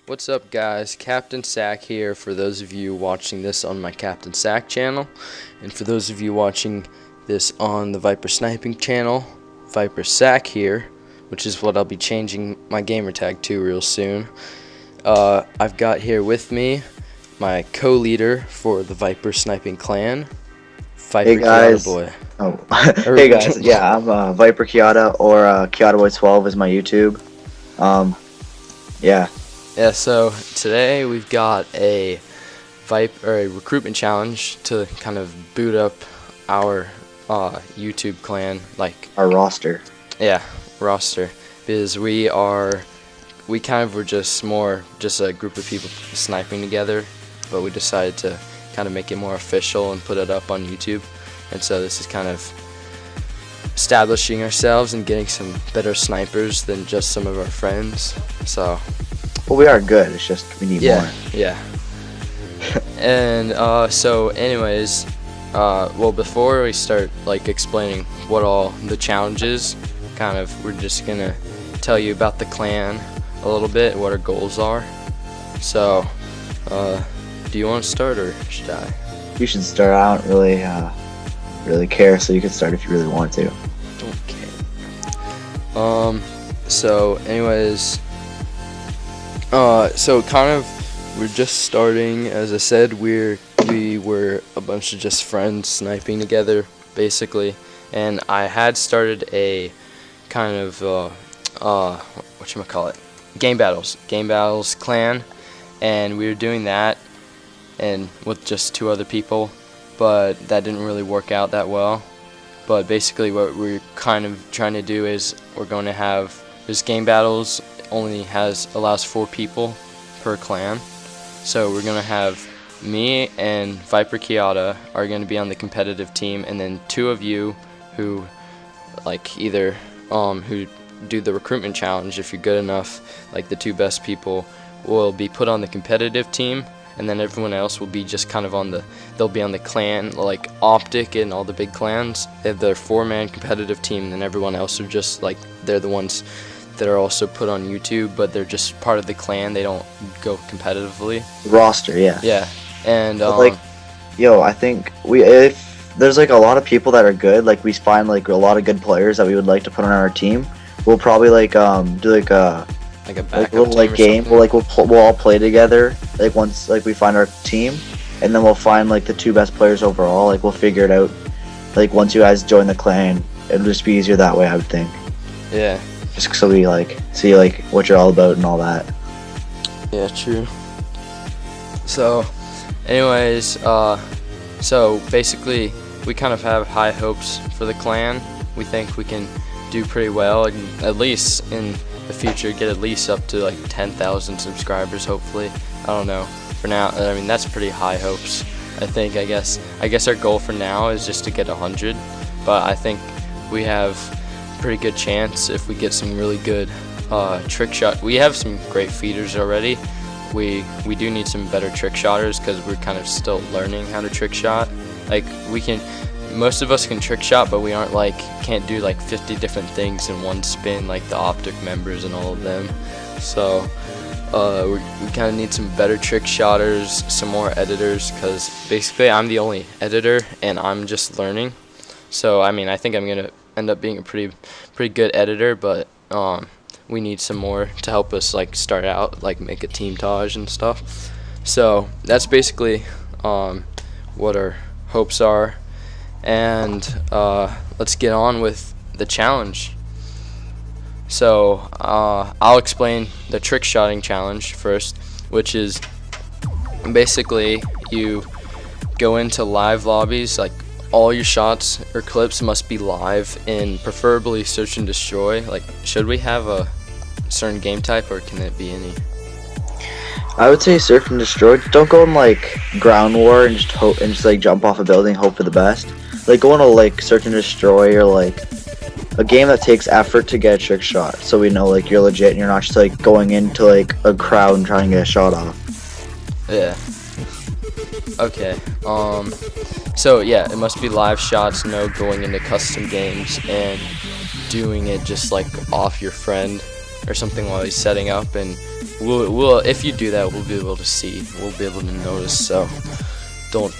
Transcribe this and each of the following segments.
What's up, guys? Captain Sack here for those of you watching this on my Captain Sack channel, and for those of you watching this on the VyPr Sniping channel, VyPr Sack here, which is what I'll be changing my gamer tag to real soon. I've got here with me my co-leader for the VyPr Sniping clan, VyPr Hey guys. Boy. Oh, hey guys. Yeah, I'm VyPr Kiata, or KiataBoy12 is my YouTube. Yeah. Yeah, so today we've got a recruitment challenge to kind of boot up our YouTube clan, like Our roster. yeah, roster, because we kind of were just a group of people sniping together, but we decided to kind of make it more official and put it up on YouTube, and so this is kind of establishing ourselves and getting some better snipers than just some of our friends. So Well, we are good. It's just we need more. Yeah. And so anyways, well, before we start like explaining what all the challenges, we're just gonna tell you about the clan a little bit, what our goals are. So do you want to start or should I? You should start. I don't really care, so you can start if you really want to. Okay. So anyways, so kind of we're just starting. As I said, we were a bunch of just friends sniping together basically, and I had started a kind of whatchamacallit, game battles clan, and we were doing that and with just 2 other people, but that didn't really work out that well. But basically what we're kind of trying to do is we're going to have this game battles allows 4 people per clan. So we're gonna have me and VyPr Kiata are gonna be on the competitive team, and then 2 of you who either who do the recruitment challenge, if you're good enough, like the 2 best people will be put on the competitive team, and then everyone else will be just kind of they'll be on the clan, like Optic and all the big clans. They have their 4-man competitive team, and then everyone else are just like, they're the ones that are also put on YouTube, but they're just part of the clan. They don't go competitively. Roster, yeah. Yeah, and I think if there's like a lot of people that are good, like we find like a lot of good players that we would like to put on our team, we'll probably do like a little like game. We'll all play together. Like once we find our team, and then we'll find like the 2 best players overall. Like we'll figure it out. Like once you guys join the clan, it'll just be easier that way, I would think. Yeah. Just so we see what you're all about and all that. Yeah, true. So, anyways, so basically, we kind of have high hopes for the clan. We think we can do pretty well, and at least in the future get at least up to like 10,000 subscribers. Hopefully, I don't know. For now, I mean that's pretty high hopes. I guess our goal for now is just to get 100, but I think we have pretty good chance if we get some really good trick shot. We have some great feeders already. We do need some better trick shotters because we're kind of still learning how to trick shot. Like most of us can trick shot, but we aren't can't do like 50 different things in one spin like the Optic members and all of them. So we kind of need some better trick shotters, some more editors, because basically I'm the only editor and I'm just learning. So I mean, I think I'm gonna end up being a pretty good editor, but we need some more to help us start out, make a team taj and stuff. So that's basically what our hopes are, and let's get on with the challenge. So I'll explain the trick shotting challenge first, which is basically you go into live lobbies. All your shots or clips must be live, and preferably search and destroy. Should we have a certain game type, or can it be any? I would say search and destroy. Don't go in ground war and just jump off a building, hope for the best. Go into search and destroy, or a game that takes effort to get a trick shot, so we know you're legit and you're not just going into a crowd and trying to get a shot off. Yeah. Okay. So yeah, it must be live shots, no going into custom games and doing it just off your friend or something while he's setting up and we'll if you do that, we'll be able to see, we'll be able to notice. So don't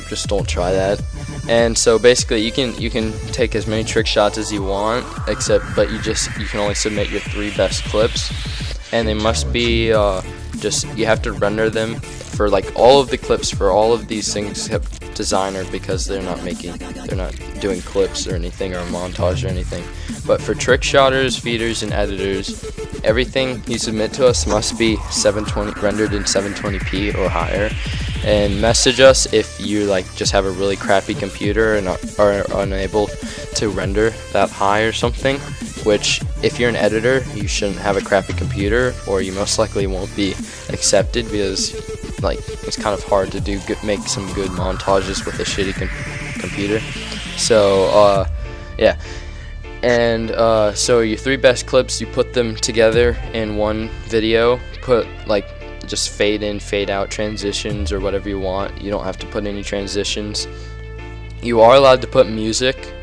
try that. And so basically, you can take as many trick shots as you want, but you can only submit your 3 best clips, and they must be you have to render them for like all of the clips for all of these things except designer, because they're not doing clips or anything or a montage or anything. But for trick shotters, feeders, and editors, everything you submit to us must be 720 rendered in 720p or higher. And message us if you like just have a really crappy computer and are unable to render that high or something. Which, if you're an editor, you shouldn't have a crappy computer, or you most likely won't be accepted, because like it's kind of hard to make some good montages with a shitty computer. So yeah. And so your 3 best clips, you put them together in one video. Put like just fade in, fade out transitions or whatever you want. You don't have to put any transitions. You are allowed to put music,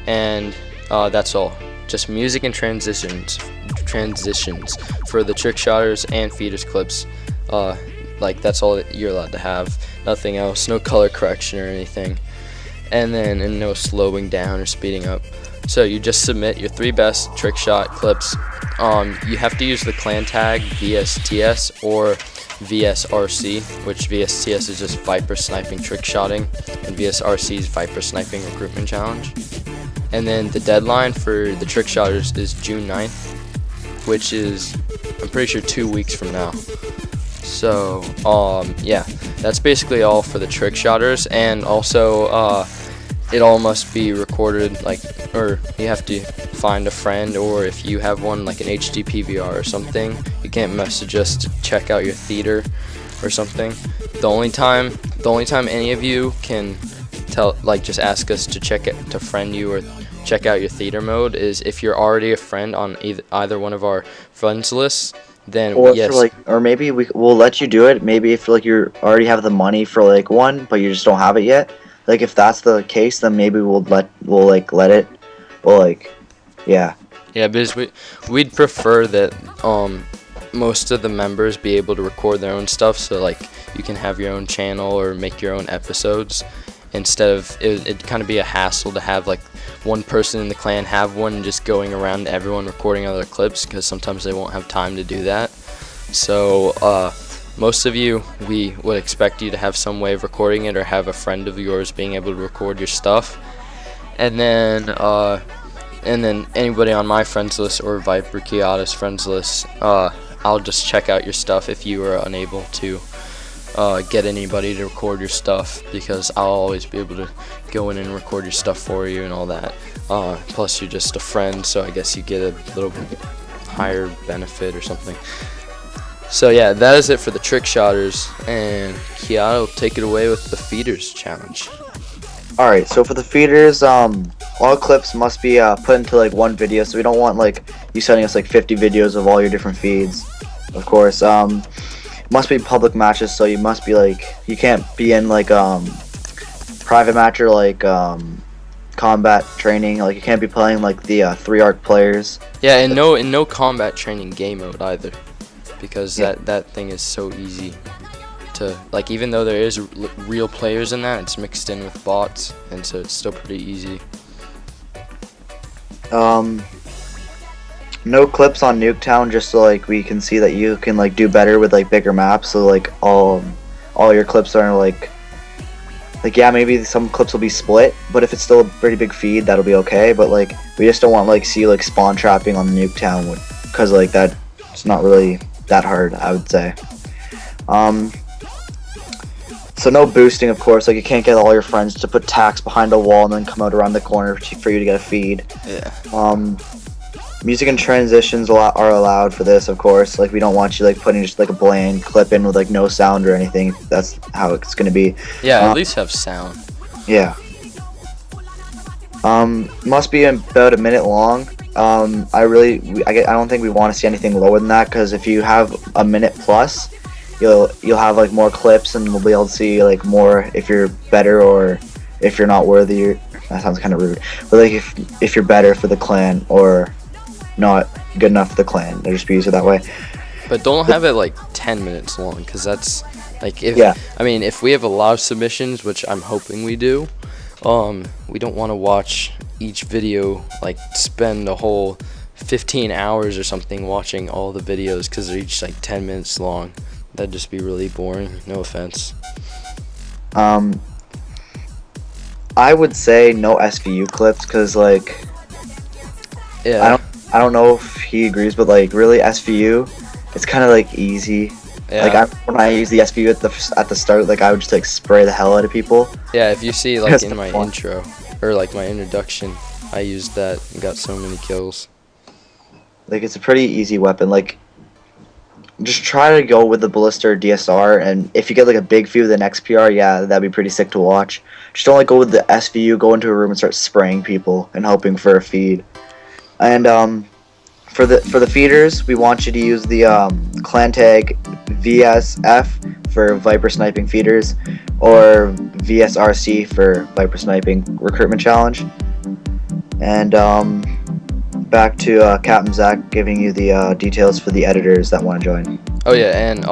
and that's all. Just music and transitions for the trick shotters and feeders clips. Like that's all that you're allowed to have. Nothing else. No color correction or anything. And no slowing down or speeding up. So you just submit your 3 best trick shot clips. You have to use the clan tag VSTS or VSRC, which VSTS is just VyPr Sniping Trickshotting, and VSRC is VyPr Sniping Recruitment Challenge. And then the deadline for the Trickshotters is June 9th, which is, I'm pretty sure, 2 weeks from now. So, yeah, that's basically all for the Trickshotters. And also, it all must be recorded, or you have to find a friend, or if you have one, like an HD PVR or something, you can't message us to check out your theater or something. The only time any of you can just ask us to friend you or check out your theater mode is if you're already a friend on either one of our friends lists. Then yes. Or maybe we'll let you do it. Maybe if you already have the money for one, but you just don't have it yet. Like if that's the case, then maybe we'll let it. Yeah. Yeah, because we'd prefer that most of the members be able to record their own stuff, so you can have your own channel or make your own episodes, instead of it'd kind of be a hassle to have one person in the clan have one and just going around to everyone recording other clips, because sometimes they won't have time to do that. So most of you, we would expect you to have some way of recording it, or have a friend of yours being able to record your stuff. And then anybody on my friends list or VyPr Kiata's friends list, I'll just check out your stuff if you are unable to get anybody to record your stuff, because I'll always be able to go in and record your stuff for you and all that. Plus you're just a friend, so I guess you get a little bit higher benefit or something. So yeah, that is it for the Trickshotters, and Kiata will take it away with the feeders challenge. Alright, so for the feeders, all clips must be put into one video, so we don't want you sending us 50 videos of all your different feeds. Of course, must be public matches, so you must be you can't be in private match or combat training. You can't be playing the 3 arc players. Yeah, and no combat training game mode either, because that thing is so easy to even though there is real players in that, it's mixed in with bots, and so it's still pretty easy. No clips on Nuketown, just so we can see that you can do better with bigger maps. So all your clips are yeah, maybe some clips will be split, but if it's still a pretty big feed, that'll be okay. But we just don't want see you spawn trapping on the Nuketown, because that's not really that hard, I would say. So no boosting, of course. You can't get all your friends to put tacks behind a wall and then come out around the corner for you to get a feed. Yeah. Music and transitions are allowed for this, of course. We don't want you putting just a bland clip in with no sound or anything. That's how it's gonna be. Yeah, at least have sound. Yeah. Must be about a minute long. I don't think we want to see anything lower than that, because if you have a minute plus, you'll have more clips, and we'll be able to see more if you're better or if you're not worthy. That sounds kind of rude, but if you're better for the clan or not good enough for the clan, they'll just be used that way. But don't have it like 10 minutes long, because that's like if we have a lot of submissions, which I'm hoping we do, we don't want to watch each video, like spend a whole 15 hours or something watching all the videos because they're each like 10 minutes long. That'd just be really boring. No offense. I would say no SVU clips, because like I don't know if he agrees, but like really SVU, it's kind of like easy. Yeah. Like when I use the SVU at the start, like I would just like spray the hell out of people. Yeah, if you see like in my intro or like my introduction, I used that and got so many kills. Like it's a pretty easy weapon. Like just try to go with the ballista or DSR, and if you get like a big few with an XPR, yeah, that'd be pretty sick to watch. Just don't like go with the SVU, go into a room and start spraying people and hoping for a feed. And for the feeders, we want you to use the clan tag VSF for VyPr Sniping feeders, or VSRC for VyPr Sniping Recruitment Challenge. And back to Captain Zach giving you the details for the editors that want to join. Oh yeah, and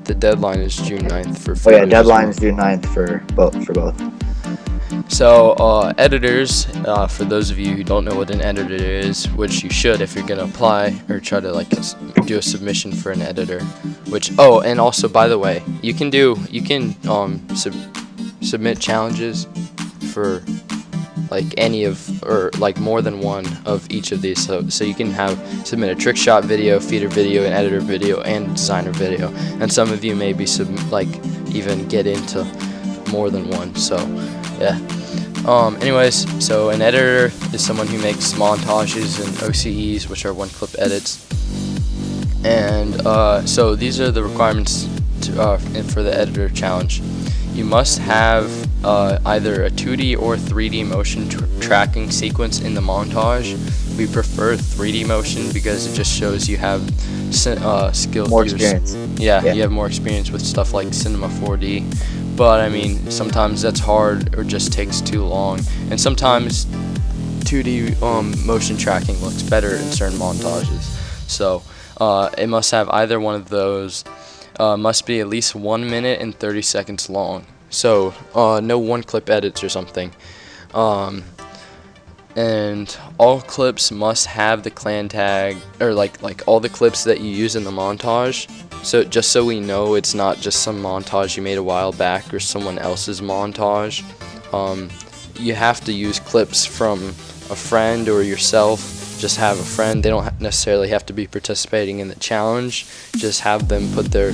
the deadline is June 9th for feeders. Oh yeah, deadline is June 9th for both. So editors, for those of you who don't know what an editor is, which you should if you're gonna apply or try to like do a submission for an editor. And also by the way, you can submit challenges for like any of, or like more than one of each of these. So you can submit a trick shot video, feeder video, an editor video, and designer video. And some of you maybe even get into more than one. So yeah. Anyways, so an editor is someone who makes montages and OCEs, which are one clip edits. And so these are the requirements for the editor challenge. You must have either a 2D or 3D motion tracking sequence in the montage. We prefer 3D motion because it just shows you have skill. More experience. Yeah, you have more experience with stuff like Cinema 4D. But I mean, sometimes that's hard or just takes too long. And sometimes 2D motion tracking looks better in certain montages. So it must have either one of those. Must be at least 1 minute and 30 seconds long. So no one clip edits or something. And all clips must have the clan tag, or like all the clips that you use in the montage. So just so we know it's not just some montage you made a while back or someone else's montage. You have to use clips from a friend or yourself. Just have a friend. They don't necessarily have to be participating in the challenge. Just have them put their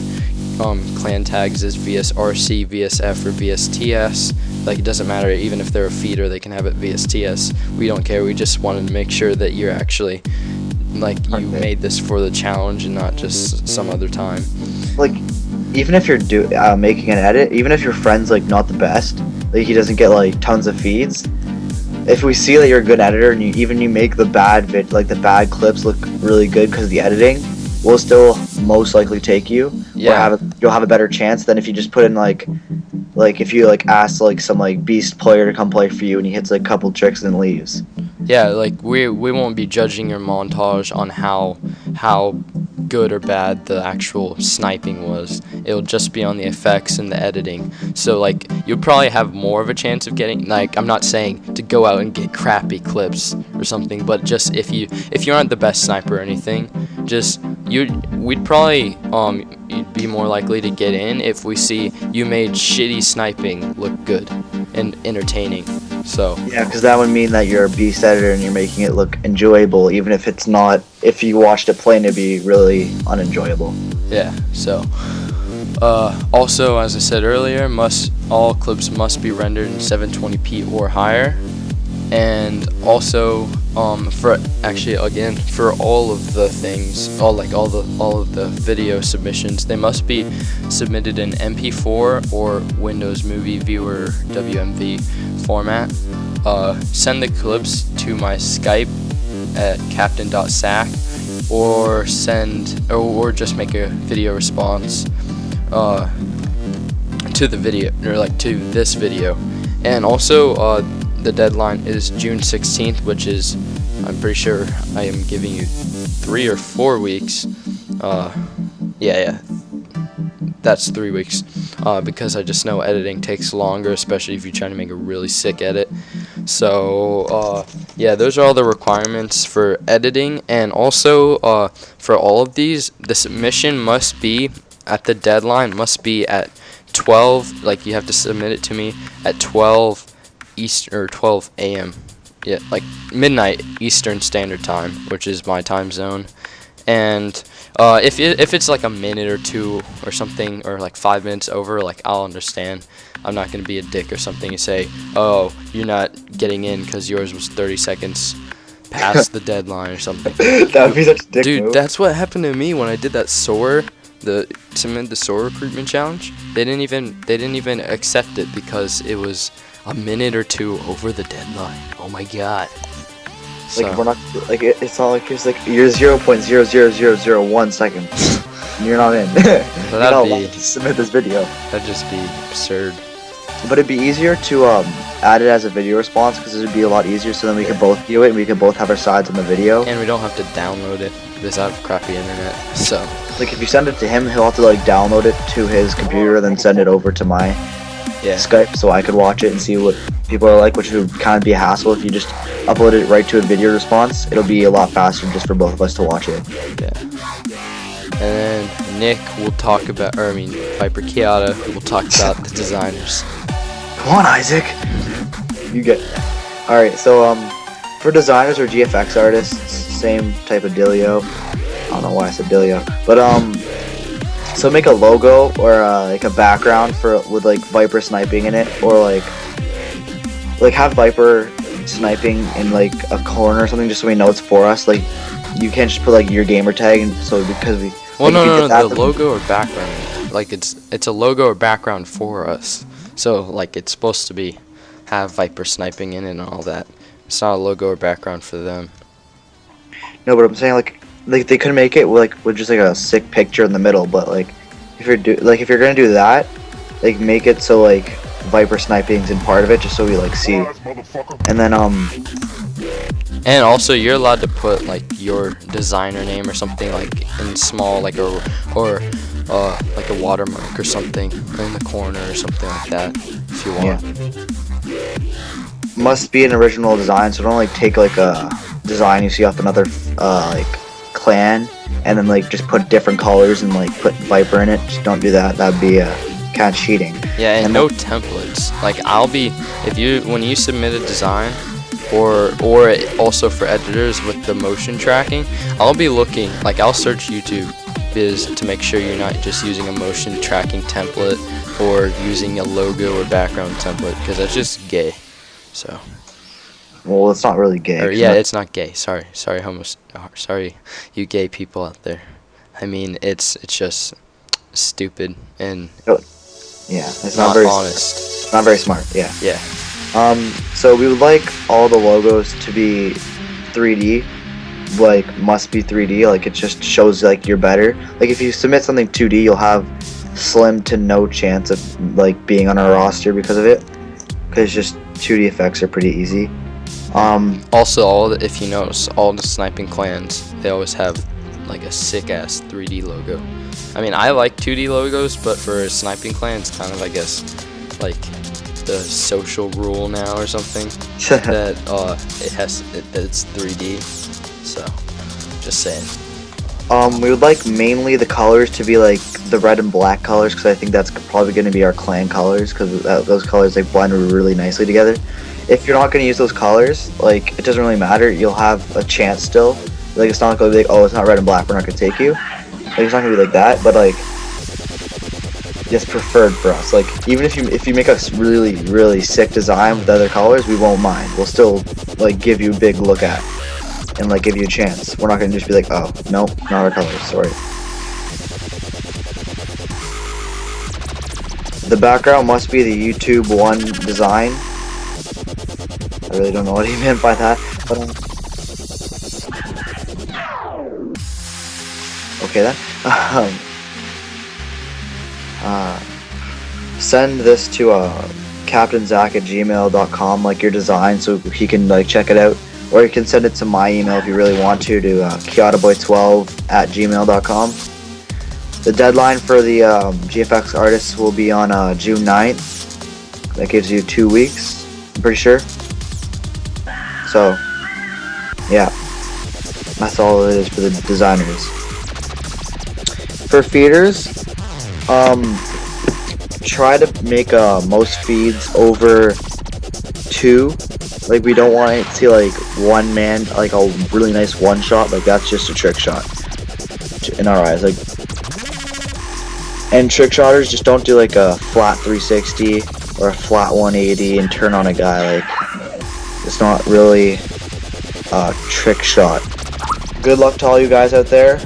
clan tags as VSRC, VSF, or VSTS. Like, it doesn't matter, even if they're a feeder, they can have it VSTS. We don't care. We just wanted to make sure that you're actually, like, you made this for the challenge and not just some other time. Like, even if you're making an edit, even if your friend's like not the best, like he doesn't get like tons of feeds, if we see that you're a good editor and you make the bad the bad clips look really good because of the editing, we'll still most likely take you. Yeah. You'll have a better chance than if you just put in like if you like ask like some like beast player to come play for you and he hits like a couple tricks and then leaves. Yeah, like we won't be judging your montage on how good or bad the actual sniping was. It'll just be on the effects and the editing. So like you'll probably have more of a chance of getting, like, I'm not saying to go out and get crappy clips or something, but just if you aren't the best sniper or anything, we'd probably you'd be more likely to get in if we see you made shitty sniping look good and entertaining. So yeah, because that would mean that you're a beast editor and you're making it look enjoyable, even if it's not. If you watched it playing, it'd be really unenjoyable. Yeah. So also, as I said earlier, all clips must be rendered in 720p or higher, and also for all of the things, all of the video submissions, they must be submitted in MP4 or Windows Movie Viewer WMV format. Send the clips to my Skype at captain.sack, or just make a video response to the video, or like to this video. And also the deadline is June 16th, which is, I'm pretty sure I am giving you 3 or 4 weeks. Yeah. That's 3 weeks. Because I just know editing takes longer, especially if you're trying to make a really sick edit. So, yeah, those are all the requirements for editing. And also, for all of these, the submission must be at the deadline, must be at 12. Like, you have to submit it to me at 12 Eastern or 12 a.m. Yeah, like midnight Eastern Standard Time, which is my time zone. And if it's like a minute or two or something, or like 5 minutes over, like, I'll understand. I'm not gonna be a dick or something and say, oh, you're not getting in because yours was 30 seconds past the deadline or something. That would be such a dick Dude, move. that's what happened to me when I did that SOAR, the SOAR recruitment challenge. They didn't even accept it because it was a minute or two over the deadline. Oh my god. Like, we're not, like, it's not like it's like you're 0.00001 seconds. And you're not in. You're not allowed to submit this video. That'd just be absurd. But it'd be easier to add it as a video response, because it would be a lot easier, so then we could both view it and we could both have our sides on the video. And we don't have to download it because I have crappy internet. So, like, if you send it to him, he'll have to like download it to his computer, then send it over to my Skype so I could watch it and see what people are like, which would kind of be a hassle. If you just upload it right to a video response, it'll be a lot faster just for both of us to watch it. Yeah. And then Nick will talk about, or I mean, VyPr Kiata will talk about the designers. Come on, Isaac. You get. All right. So for designers or GFX artists, same type of dealio. I don't know why I said dealio, but so make a logo or like a background with like VyPr Sniping in it, or like have VyPr Sniping in like a corner or something, just so we know it's for us. Like, you can't just put like your gamer tag, and so because we. Well, no, the logo or background. Like, it's a logo or background for us. So like, it's supposed to have VyPr Sniping in it and all that. It's not a logo or background for them. No, but I'm saying like they could make it with just like a sick picture in the middle, but like if you're gonna do that, like, make it so like VyPr Sniping's in part of it, just so we like see. And then and also, you're allowed to put like your designer name or something, like in small, like or like a watermark or something in the corner or something like that, if you want. Yeah. Must be an original design, so don't like take like a design you see off another like clan and then like just put different colors and like put VyPr in it. Just don't do that. That'd be kind of cheating. Yeah, and no templates. Like, when you submit a design, or also for editors with the motion tracking, I'll be looking, like, I'll search YouTube biz to make sure you're not just using a motion tracking template or using a logo or background template, because that's just gay. So. Well, it's not really gay. It's not gay. Sorry, you gay people out there. I mean, it's just stupid and it's not very honest. It's not very smart. Yeah. Yeah. So we would like all the logos to be 3D. Like, must be 3D. Like, it just shows like you're better. Like, if you submit something 2D, you'll have slim to no chance of like being on our roster because of it. Because just 2D effects are pretty easy. Also, if you notice, all the sniping clans, they always have like a sick ass 3D logo. I mean, I like 2D logos, but for sniping clan, it's kind of, I guess, like the social rule now or something that it's 3D. So, just saying. We would like mainly the colors to be like the red and black colors, because I think that's probably going to be our clan colors, because those colors like blend really nicely together. If you're not going to use those colors, like, it doesn't really matter. You'll have a chance still. Like, it's not going to be like, oh, it's not red and black, we're not going to take you. Like, it's not going to be like that, but like, it's preferred for us. Like, even if you make a really, really sick design with other colors, we won't mind. We'll still like give you a big look at and like give you a chance. We're not going to just be like, oh, no, not our colors, sorry. The background must be the YouTube 1 design. I really don't know what he meant by that, but okay then. Send this to captainzach@gmail.com, like your design, so he can like check it out, or you can send it to my email if you really want to kiataboy12@gmail.com. The deadline for the GFX artists will be on June 9th. That gives you 2 weeks, I'm pretty sure. So, yeah, that's all it is for the designers. For feeders, try to make most feeds over 2. Like, we don't want to see like one man, like a really nice one shot. Like, that's just a trick shot in our eyes. Like, and trickshotters just don't do like a flat 360 or a flat 180 and turn on a guy. Like, it's not really a trick shot. Good luck to all you guys out there.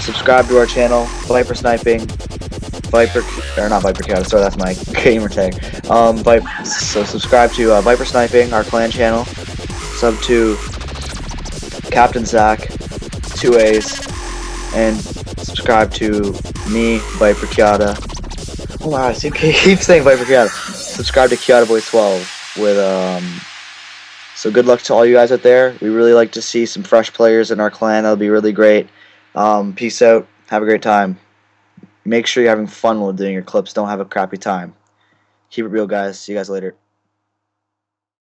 Subscribe to our channel, VyPr Sniping, not VyPr, sorry, that's my gamer tag. So subscribe to VyPr Sniping, our clan channel. Sub to Captain Zach, 2 A's, and subscribe to me, VyPr Kiata. Oh wow, I keep saying VyPr Kiata. Subscribe to Kiata Boy 12 with So good luck to all you guys out there. We really like to see some fresh players in our clan. That'll be really great. Peace out. Have a great time. Make sure you're having fun while doing your clips. Don't have a crappy time. Keep it real, guys. See you guys later.